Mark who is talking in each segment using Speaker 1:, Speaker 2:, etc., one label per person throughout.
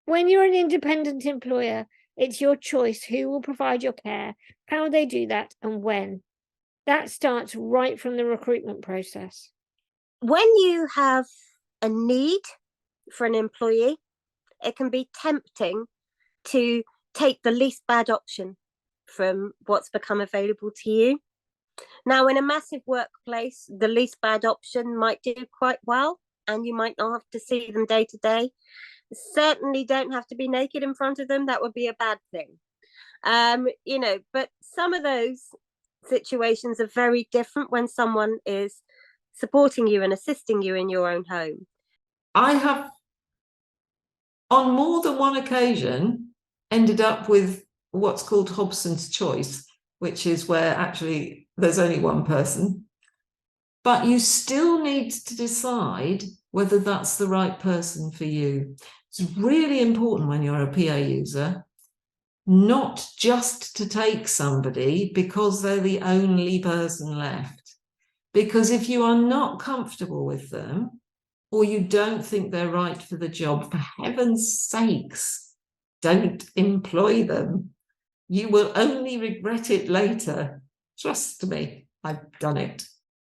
Speaker 1: When you're an independent employer, it's your choice who will provide your care, how they do that, and when. That starts right from the recruitment process.
Speaker 2: When you have a need for an employee, it can be tempting to take the least bad option from what's become available to you. Now, in a massive workplace, the least bad option might do quite well, and you might not have to see them day to day. Certainly don't have to be naked in front of them. That would be a bad thing. But some of those situations are very different when someone is supporting you and assisting you in your own home.
Speaker 3: I have, on more than one occasion, ended up with what's called Hobson's choice, which is where actually there's only one person, but you still need to decide whether that's the right person for you. It's really important when you're a PA user not just to take somebody because they're the only person left. Because if you are not comfortable with them, or you don't think they're right for the job, for heaven's sakes, don't employ them. You will only regret it later. Trust me, I've done it.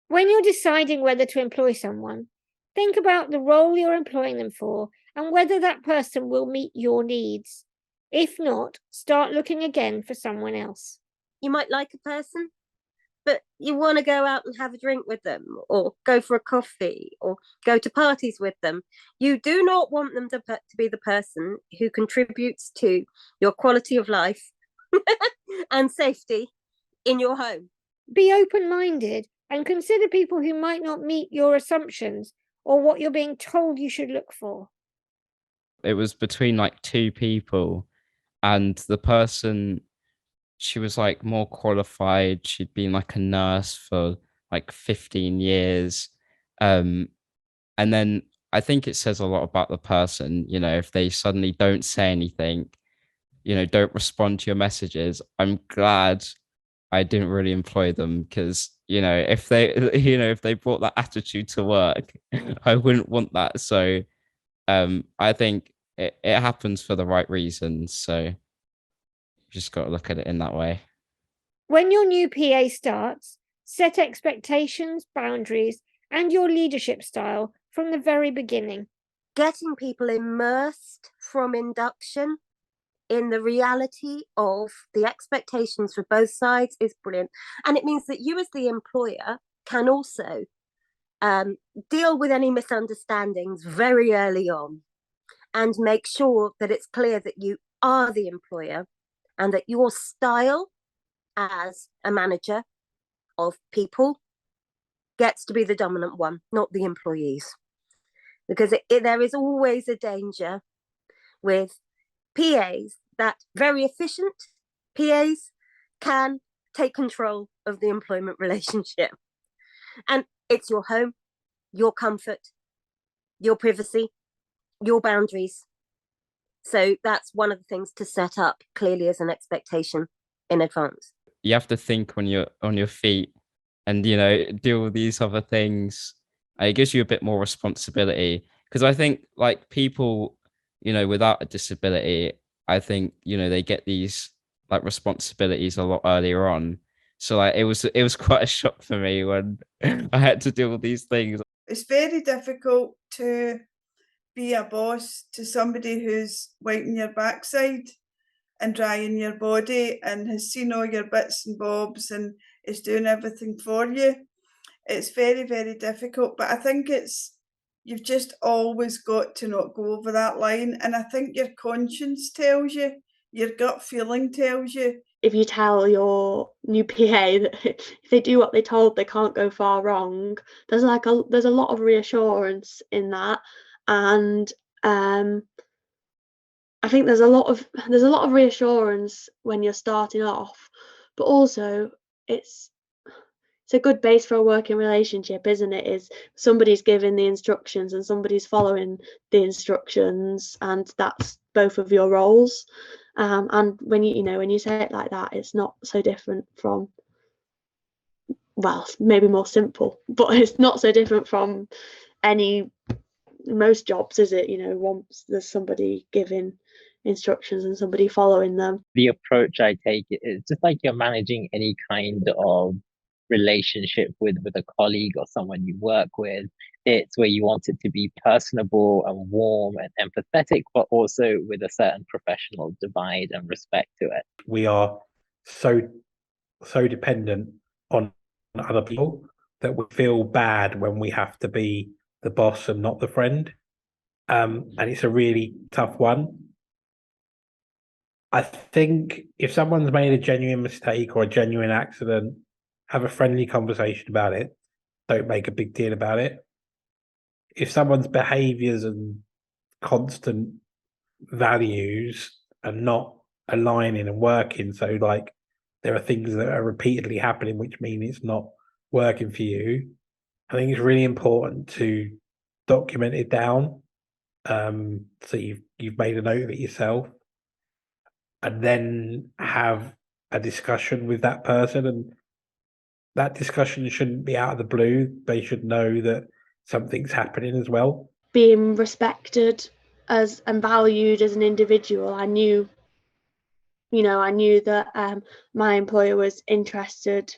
Speaker 1: When you're deciding whether to employ someone, think about the role you're employing them for and whether that person will meet your needs. If not, start looking again for someone else.
Speaker 2: You might like a person, but you want to go out and have a drink with them, or go for a coffee, or go to parties with them. You do not want them to be the person who contributes to your quality of life and safety in your home.
Speaker 1: Be open-minded and consider people who might not meet your assumptions or what you're being told you should look for.
Speaker 4: It was between like two people, and the person, she was like more qualified. She'd been like a nurse for like 15 years. And then I think it says a lot about the person, if they suddenly don't say anything, don't respond to your messages. I'm glad I didn't really employ them, because, if they brought that attitude to work, I wouldn't want that. So I think it happens for the right reasons. So you just got to look at it in that way.
Speaker 1: When your new PA starts, set expectations, boundaries, and your leadership style from the very beginning.
Speaker 2: Getting people immersed from induction in the reality of the expectations for both sides is brilliant. And it means that you as the employer can also deal with any misunderstandings very early on and make sure that it's clear that you are the employer and that your style as a manager of people gets to be the dominant one, not the employees. Because there is always a danger with PAs that very efficient PAs can take control of the employment relationship. And it's your home, your comfort, your privacy, your boundaries. So that's one of the things to set up clearly as an expectation in advance.
Speaker 4: You have to think on your feet and, deal with these other things. It gives you a bit more responsibility, because I think like people, without a disability, I think, they get these like responsibilities a lot earlier on. So like it was quite a shock for me when I had to deal with these things.
Speaker 5: It's very difficult to be a boss to somebody who's wiping your backside and drying your body and has seen all your bits and bobs and is doing everything for you. It's very, very difficult, but I think you've just always got to not go over that line. And I think your conscience tells you, your gut feeling tells you.
Speaker 6: If you tell your new PA that if they do what they're told, they can't go far wrong, there's a lot of reassurance in that. And I think there's a lot of reassurance when you're starting off, but also it's a good base for a working relationship, isn't it? Is somebody's giving the instructions and somebody's following the instructions, and that's both of your roles. And when you say it like that, it's not so different from, well, maybe more simple, but it's not so different from most jobs, is it? Once there's somebody giving instructions and somebody following them.
Speaker 7: The approach I take is just like you're managing any kind of relationship with a colleague or someone you work with. It's where you want it to be personable and warm and empathetic, but also with a certain professional divide and respect to it.
Speaker 8: We are so dependent on other people that we feel bad when we have to be the boss and not the friend. And it's a really tough one. I think if someone's made a genuine mistake or a genuine accident, have a friendly conversation about it. Don't make a big deal about it. If someone's behaviors and constant values are not aligning and working, so like there are things that are repeatedly happening which mean it's not working for you, I think it's really important to document it down. So you've made a note of it yourself, and then have a discussion with that person, and that discussion shouldn't be out of the blue. They should know that something's happening as well.
Speaker 6: Being respected as and valued as an individual, I knew that my employer was interested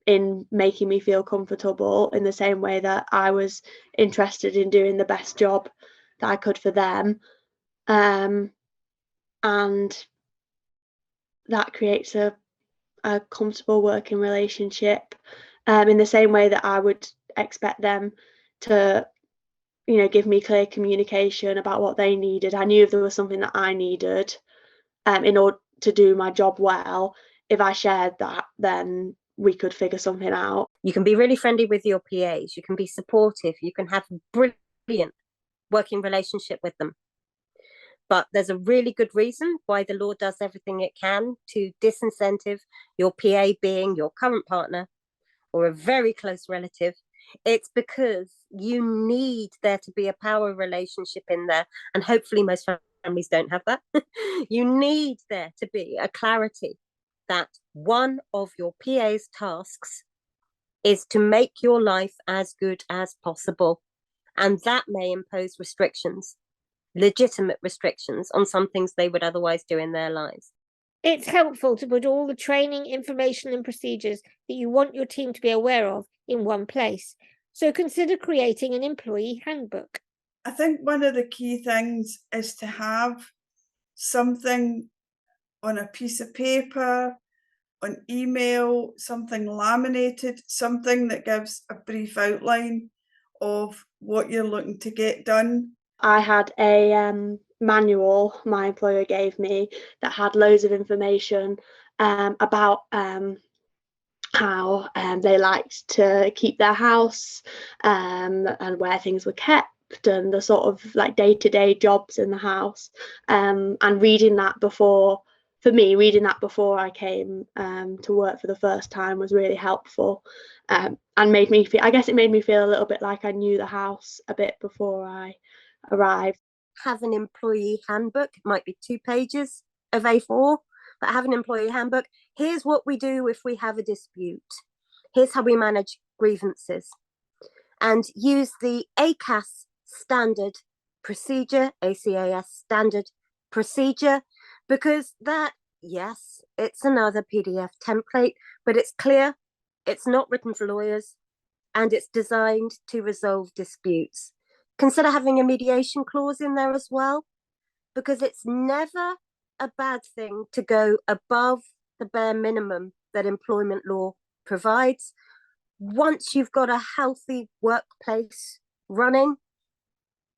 Speaker 6: in making me feel comfortable in the same way that I was interested in doing the best job that I could for them. And that creates a comfortable working relationship, in the same way that I would expect them to, give me clear communication about what they needed. I knew if there was something that I needed in order to do my job well, if I shared that, then we could figure something out.
Speaker 2: You can be really friendly with your PAs. You can be supportive. You can have a brilliant working relationship with them. But there's a really good reason why the law does everything it can to disincentive your PA being your current partner or a very close relative. It's because you need there to be a power relationship in there. And hopefully most families don't have that. You need there to be a clarity that one of your PA's tasks is to make your life as good as possible. And that may impose restrictions, legitimate restrictions on some things they would otherwise do in their lives.
Speaker 1: It's helpful to put all the training, information and procedures that you want your team to be aware of in one place. So consider creating an employee handbook.
Speaker 5: I think one of the key things is to have something on a piece of paper, on email, something laminated, something that gives a brief outline of what you're looking to get done.
Speaker 6: I had a manual my employer gave me that had loads of information about how they liked to keep their house, and where things were kept, and the sort of like day-to-day jobs in the house, and reading that before I came to work for the first time was really helpful, and made me feel a little bit like I knew the house a bit before I arrived.
Speaker 2: Have an employee handbook. It might be 2 pages of A4, but have an employee handbook. Here's what we do if we have a dispute. Here's how we manage grievances. And use the ACAS standard procedure, ACAS standard procedure, because that, yes, it's another PDF template, but it's clear, it's not written for lawyers, and it's designed to resolve disputes. Consider having a mediation clause in there as well, because it's never a bad thing to go above the bare minimum that employment law provides. Once you've got a healthy workplace running,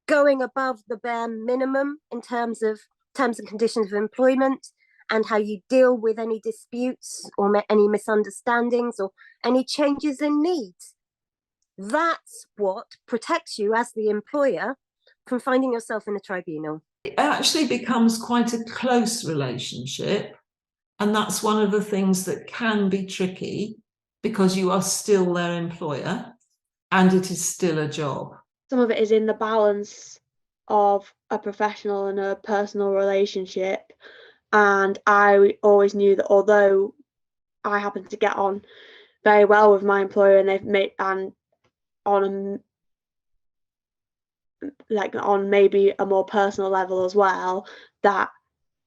Speaker 2: going above the bare minimum in terms of terms and conditions of employment and how you deal with any disputes or any misunderstandings or any changes in needs, that's what protects you as the employer from finding yourself in a tribunal.
Speaker 3: It actually becomes quite a close relationship, and that's one of the things that can be tricky because you are still their employer and it is still a job.
Speaker 6: Some of it is in the balance of a professional and a personal relationship, and I always knew that although I happened to get on very well with my employer and they've made on like on maybe a more personal level as well, that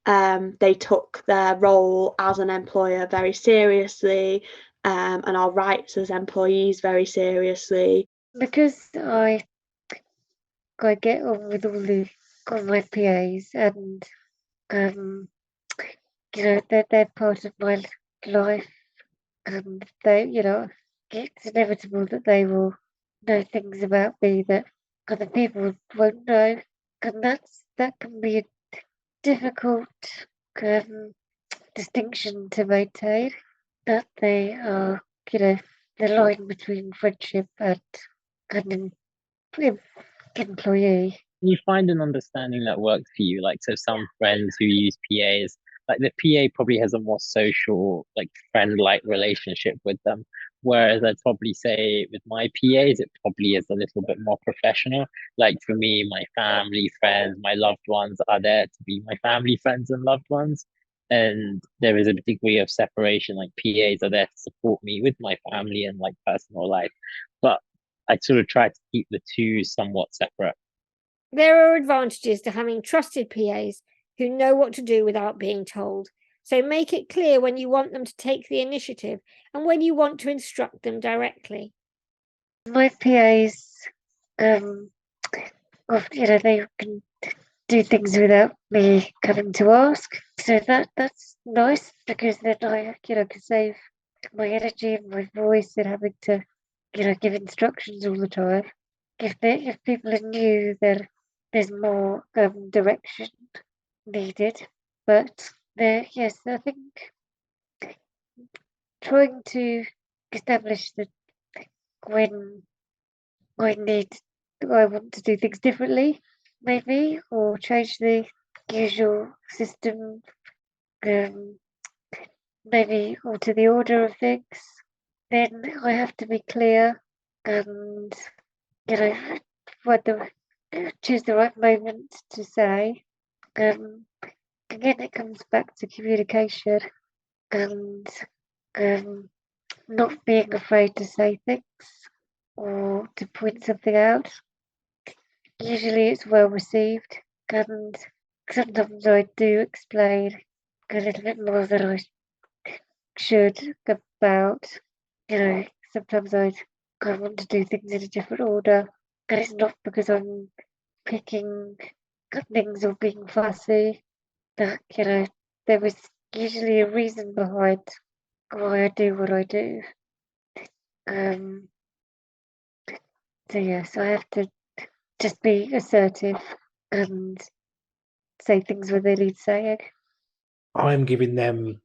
Speaker 6: they took their role as an employer very seriously, and our rights as employees very seriously.
Speaker 1: Because I get on with all my PAs, and they're part of my life, and they, it's inevitable that they will know things about me that other people won't know, and that can be a difficult distinction to maintain. That they are, the line between friendship and an employee.
Speaker 7: You find an understanding that works for you. Like, so some friends who use PAs, like the PA probably has a more social, like friend-like relationship with them. Whereas I'd probably say with my PAs, it probably is a little bit more professional. Like for me, my family, friends, my loved ones are there to be my family, friends, and loved ones. And there is a degree of separation. Like PAs are there to support me with my family and like personal life. But I sort of try to keep the two somewhat separate.
Speaker 1: There are advantages to having trusted PAs who know what to do without being told. So make it clear when you want them to take the initiative and when you want to instruct them directly. My PAs, they can do things without me coming to ask. So that's nice, because then I, can save my energy and my voice and having to, give instructions all the time. If people are new, then there's more direction needed. But yes, I think trying to establish that when I want to do things differently, maybe, or change the usual system, maybe alter the order of things, then I have to be clear and, whether choose the right moment to say. Again, it comes back to communication and not being afraid to say things or to point something out. Usually it's well received, and sometimes I do explain a little bit more than I should about, sometimes I want to do things in a different order, and it's not because I'm picking things or being fussy, but, there was usually a reason behind why I do what I do. So yes, I have to just be assertive and say things when they need saying.
Speaker 8: I'm giving them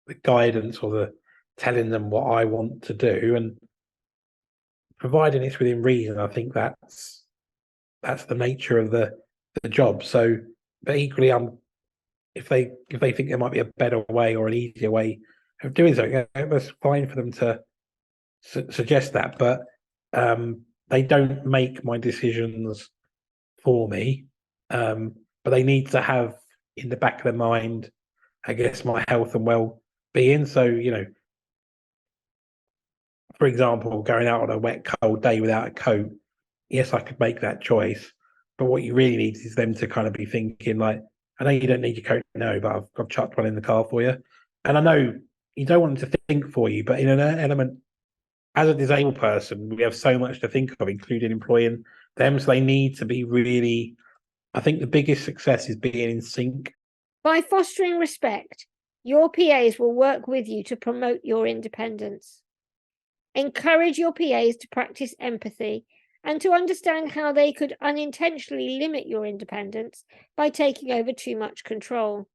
Speaker 8: the guidance or the telling them what I want to do, and providing it's within reason. I think that's the nature of the job. So, but equally, if they think there might be a better way or an easier way of doing so, that's fine for them to suggest that. But they don't make my decisions for me. But they need to have in the back of their mind, I guess, my health and well-being. So, for example, going out on a wet, cold day without a coat, yes, I could make that choice. But what you really need is them to kind of be thinking like, I know you don't need your coat now, but I've chucked one in the car for you. And I know you don't want them to think for you, but in an element, as a disabled person, we have so much to think of, including employing them. So they need to be really, I think the biggest success is being in sync.
Speaker 1: By fostering respect, your PAs will work with you to promote your independence. Encourage your PAs to practice empathy and to understand how they could unintentionally limit your independence by taking over too much control.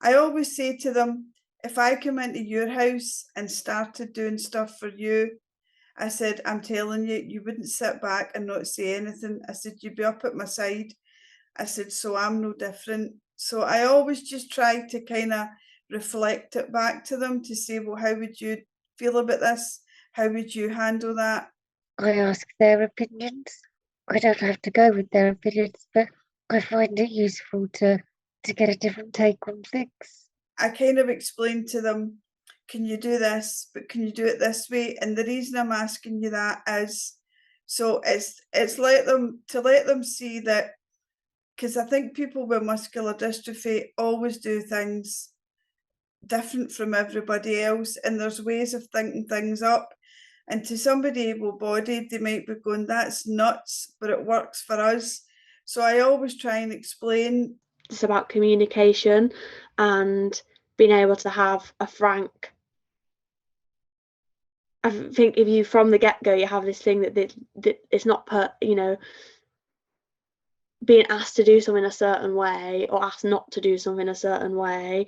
Speaker 5: I always say to them, if I come into your house and started doing stuff for you, I said, I'm telling you, you wouldn't sit back and not say anything. I said, you'd be up at my side. I said, so I'm no different. So I always just try to kind of reflect it back to them to say, well, how would you feel about this? How would you handle that?
Speaker 1: I ask their opinions. I don't have to go with their opinions, but I find it useful to get a different take on things.
Speaker 5: I kind of explained to them, can you do this, but can you do it this way? And the reason I'm asking you that is So it's let them see that, because I think people with muscular dystrophy always do things different from everybody else, and there's ways of thinking things up. And to somebody able-bodied, they might be going, "That's nuts," but it works for us. So I always try and explain.
Speaker 6: It's about communication and being able to have a frank. I think if you from the get-go you have this thing that it's not being asked to do something a certain way or asked not to do something a certain way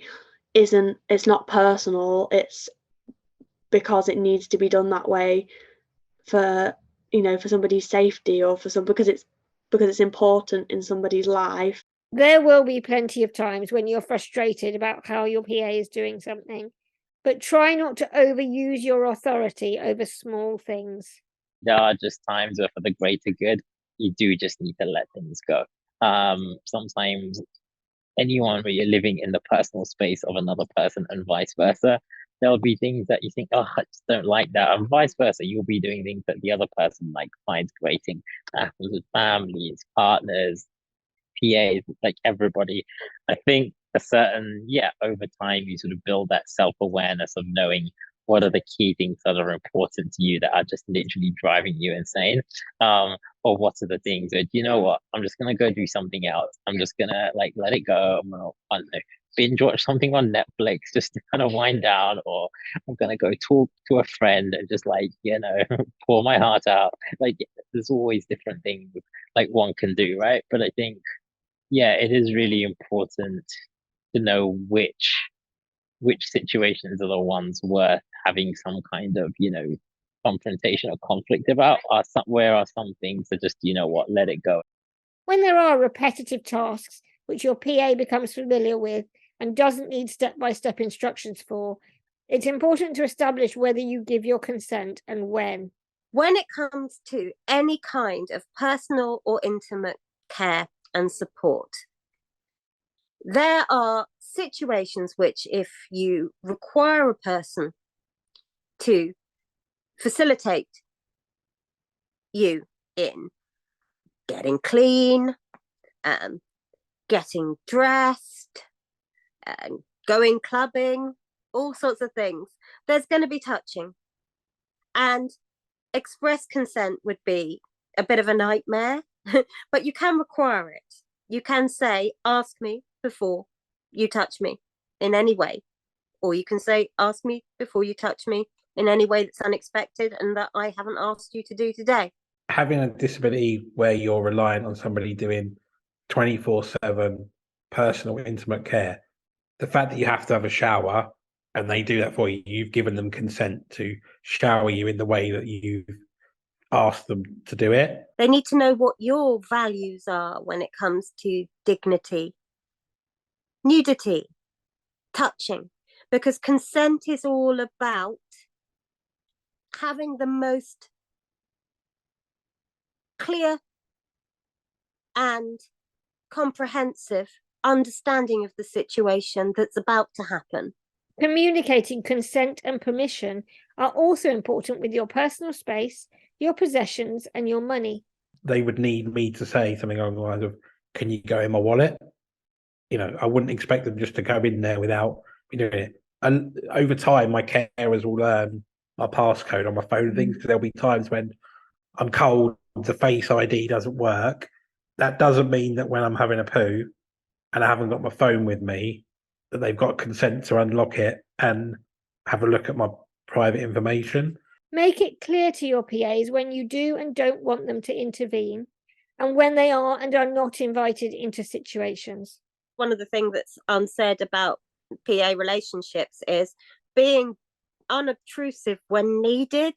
Speaker 6: it's not personal, it's because it needs to be done that way for for somebody's safety or because it's important in somebody's life.
Speaker 1: There will be plenty of times when you're frustrated about how your PA is doing something, but try not to overuse your authority over small things.
Speaker 7: There are just times where for the greater good, you do just need to let things go. Sometimes anyone where you're living in the personal space of another person and vice versa, there'll be things that you think, oh, I just don't like that. And vice versa, you'll be doing things that the other person like finds grating. That happens with families, partners, PAs, like everybody. I think over time you sort of build that self-awareness of knowing what are the key things that are important to you that are just literally driving you insane. Or what are the things that, you know what, I'm just gonna go do something else. I'm just gonna like let it go. I'm gonna, I don't know, binge watch something on Netflix just to kind of wind down, or I'm gonna go talk to a friend and just like, pour my heart out. Like there's always different things like one can do, right? But I think it is really important to know which situations are the ones worth having some kind of, confrontation or conflict about. Where are some things that just, let it go.
Speaker 1: When there are repetitive tasks which your PA becomes familiar with and doesn't need step-by-step instructions for, it's important to establish whether you give your consent and when.
Speaker 2: When it comes to any kind of personal or intimate care and support, there are situations which, if you require a person to facilitate you in getting clean, getting dressed, going clubbing, all sorts of things, there's going to be touching. And express consent would be a bit of a nightmare, but you can require it. You can say, ask me before you touch me in any way. Or you can say, ask me before you touch me in any way that's unexpected and that I haven't asked you to do today.
Speaker 8: Having a disability where you're reliant on somebody doing 24/7 personal intimate care, the fact that you have to have a shower and they do that for you, you've given them consent to shower you in the way that you've asked them to do it.
Speaker 2: They need to know what your values are when it comes to dignity, nudity, touching, because consent is all about having the most clear and comprehensive understanding of the situation that's about to happen.
Speaker 1: Communicating consent and permission are also important with your personal space, your possessions, and your money.
Speaker 8: They would need me to say something along the lines of, can you go in my wallet? I wouldn't expect them just to go in there without doing it. And over time, my carers will learn my passcode on my phone and things, because there'll be times when I'm cold, the Face ID doesn't work. That doesn't mean that when I'm having a poo and I haven't got my phone with me, that they've got consent to unlock it and have a look at my private information.
Speaker 1: Make it clear to your PAs when you do and don't want them to intervene, and when they are and are not invited into situations.
Speaker 2: One of the things that's unsaid about PA relationships is being unobtrusive when needed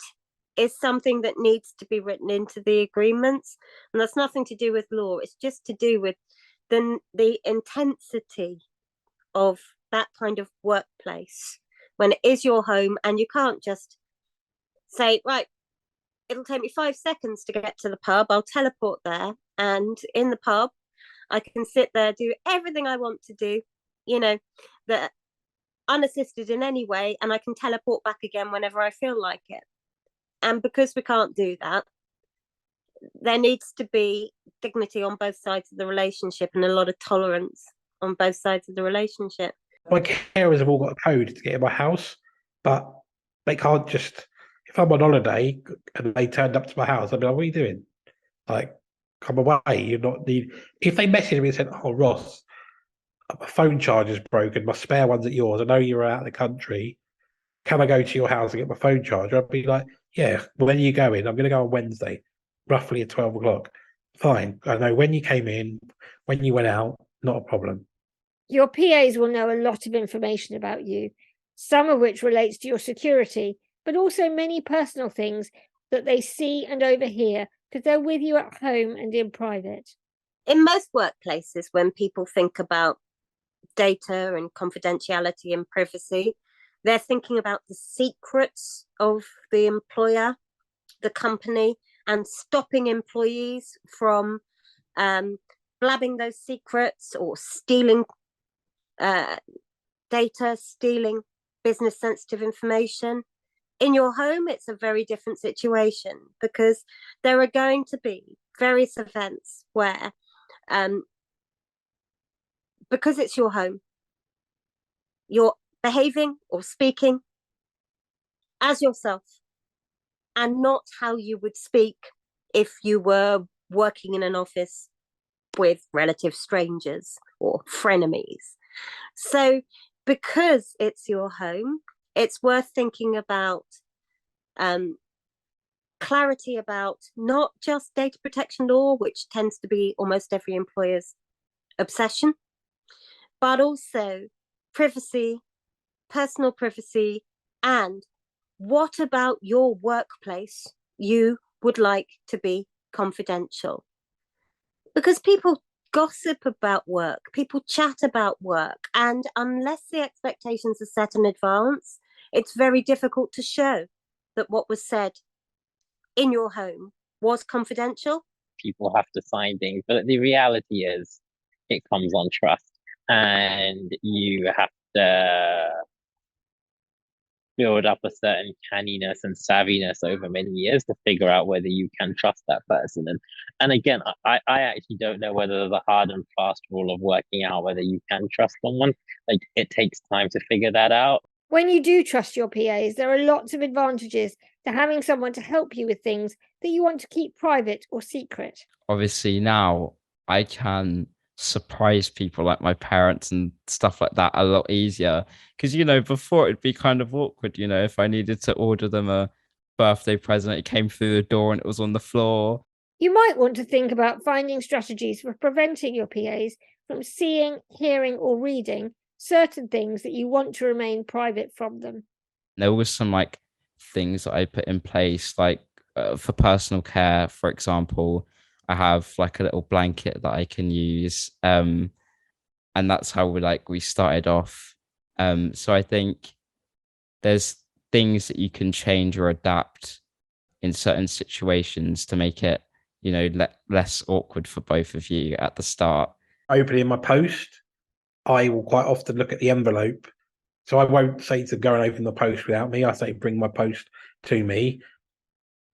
Speaker 2: is something that needs to be written into the agreements. And that's nothing to do with law. It's just to do with the intensity of that kind of workplace when it is your home, and you can't just say, right, it'll take me 5 seconds to get to the pub, I'll teleport there, and in the pub I can sit there, do everything I want to do, that unassisted in any way, and I can teleport back again whenever I feel like it. And because we can't do that, there needs to be dignity on both sides of the relationship and a lot of tolerance on both sides of the relationship.
Speaker 8: My carers have all got a code to get in my house, but they can't just, if I'm on holiday and they turned up to my house, I'd be like, what are you doing? Like, come away. You're not need. If they messaged me and said, oh, Ross, my phone charger's broken, my spare one's at yours, I know you're out of the country, can I go to your house and get my phone charger? I'd be like, yeah, when are you going? I'm going to go on Wednesday, roughly at 12 o'clock. Fine. I know when you came in, when you went out, not a problem.
Speaker 1: Your PAs will know a lot of information about you, some of which relates to your security, but also many personal things that they see and overhear because they're with you at home and in private.
Speaker 2: In most workplaces, when people think about data and confidentiality and privacy, they're thinking about the secrets of the employer, the company, and stopping employees from blabbing those secrets or stealing data, stealing business sensitive information. In your home, it's a very different situation because there are going to be various events where, because it's your home, you're behaving or speaking as yourself and not how you would speak if you were working in an office with relative strangers or frenemies. So because it's your home, it's worth thinking about clarity about not just data protection law, which tends to be almost every employer's obsession, but also privacy, personal privacy, and what about your workplace you would like to be confidential. Because people gossip about work, people chat about work, and unless the expectations are set in advance, it's very difficult to show that what was said in your home was confidential.
Speaker 7: People have to sign things, but the reality is it comes on trust, and you have to build up a certain canniness and savviness over many years to figure out whether you can trust that person. And again, I actually don't know whether there's a hard and fast rule of working out whether you can trust someone. Like, it takes time to figure that out.
Speaker 1: When you do trust your PAs, there are lots of advantages to having someone to help you with things that you want to keep private or secret.
Speaker 4: Obviously now I can surprise people like my parents and stuff like that a lot easier, because before it'd be kind of awkward, if I needed to order them a birthday present, it came through the door and it was on the floor.
Speaker 1: You might want to think about finding strategies for preventing your PAs from seeing, hearing, or reading certain things that you want to remain private from them.
Speaker 4: There was some things that I put in place, for personal care, for example. I have a little blanket that I can use, and that's how we started off. So I think there's things that you can change or adapt in certain situations to make it less awkward for both of you at the start.
Speaker 8: Opening my post, I will quite often look at the envelope. So I won't say to go and open the post without me. I say bring my post to me.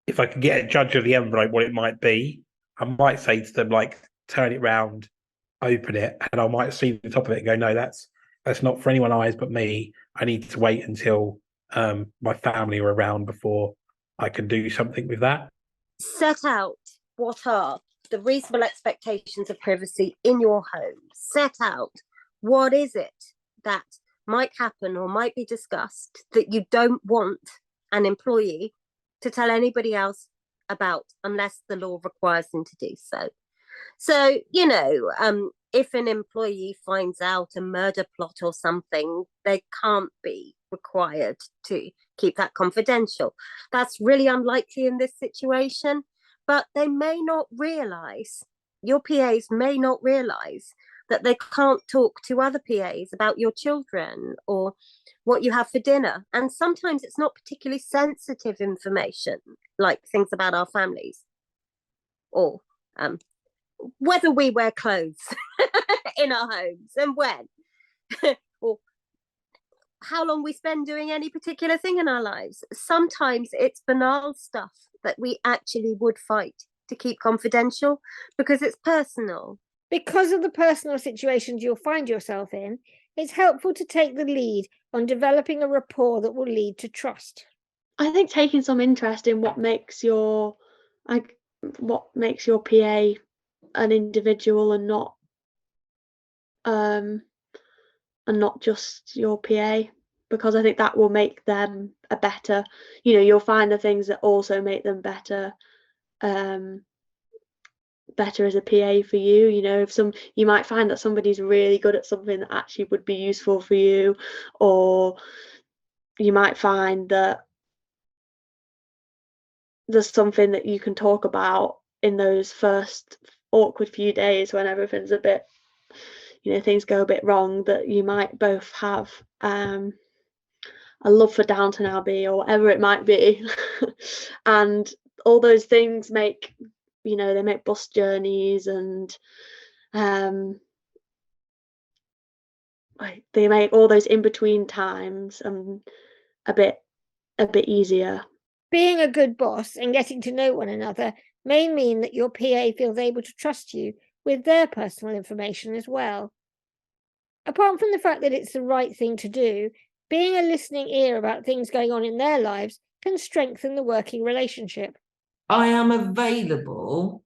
Speaker 8: If I can get a judge of the envelope, what it might be, I might say to them, turn it round, open it, and I might see the top of it and go, no, that's not for anyone eyes but me. I need to wait until my family are around before I can do something with that.
Speaker 2: Set out what are the reasonable expectations of privacy in your home. Set out what is it that might happen or might be discussed that you don't want an employee to tell anybody else about unless the law requires them to do so. So, if an employee finds out a murder plot or something, they can't be required to keep that confidential. That's really unlikely in this situation, but they may not realize, your PAs may not realize that they can't talk to other PAs about your children or what you have for dinner. And sometimes it's not particularly sensitive information, like things about our families or whether we wear clothes in our homes and when, or how long we spend doing any particular thing in our lives. Sometimes it's banal stuff that we actually would fight to keep confidential because it's personal.
Speaker 1: Because of the personal situations you'll find yourself in, it's helpful to take the lead on developing a rapport that will lead to trust.
Speaker 6: I think taking some interest in what makes your PA an individual and not just your PA, because I think that will make them a better, you'll find the things that also make them better as a PA for you. You might find that somebody's really good at something that actually would be useful for you, or you might find that there's something that you can talk about in those first awkward few days when everything's a bit, things go a bit wrong, that you might both have a love for Downton Abbey or whatever it might be. And all those things make, they make bus journeys and they make all those in-between times a bit easier.
Speaker 1: Being a good boss and getting to know one another may mean that your PA feels able to trust you with their personal information as well. Apart from the fact that it's the right thing to do, being a listening ear about things going on in their lives can strengthen the working relationship.
Speaker 3: I am available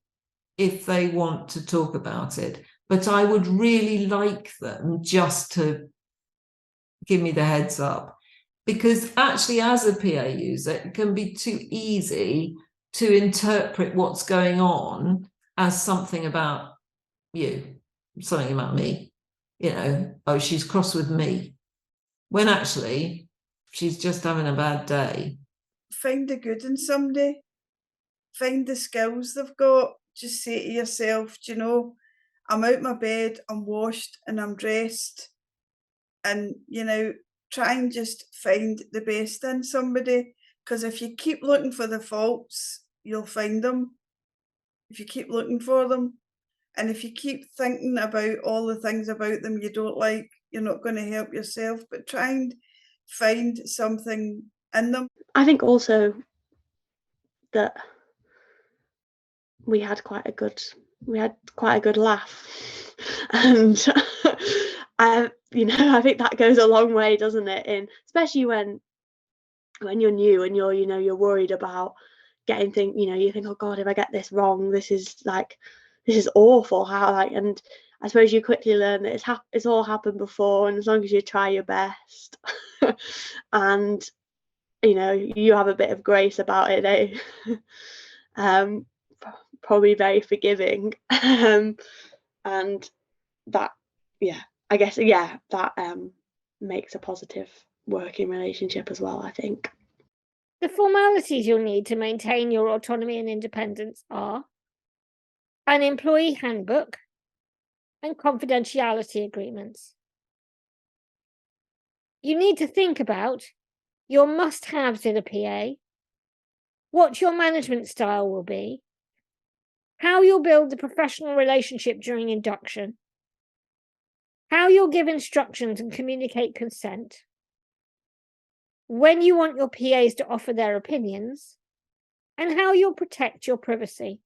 Speaker 3: if they want to talk about it, but I would really like them just to give me the heads up, because actually as a PA user, it can be too easy to interpret what's going on as something about you, something about me, oh, she's cross with me, when actually she's just having a bad day.
Speaker 5: Find the good in somebody, find the skills they've got. Just say to yourself, I'm out my bed, I'm washed and I'm dressed, and try and just find the best in somebody, because if you keep looking for the faults, you'll find them. If you keep looking for them, and if you keep thinking about all the things about them you don't like, you're not going to help yourself, but try and find something in them.
Speaker 6: I think also that we had quite a good laugh, and I think that goes a long way, doesn't it? In especially when you're new and you're worried about getting things, you think, oh God, if I get this wrong, this is awful. And I suppose you quickly learn that it's all happened before, and as long as you try your best, and you have a bit of grace about it, probably very forgiving, and that, I guess, that makes a positive working relationship as well, I think.
Speaker 1: The formalities you'll need to maintain your autonomy and independence are an employee handbook and confidentiality agreements. You need to think about your must-haves in a PA, what your management style will be, how you'll build the professional relationship during induction, how you'll give instructions and communicate consent, when you want your PAs to offer their opinions, and how you'll protect your privacy.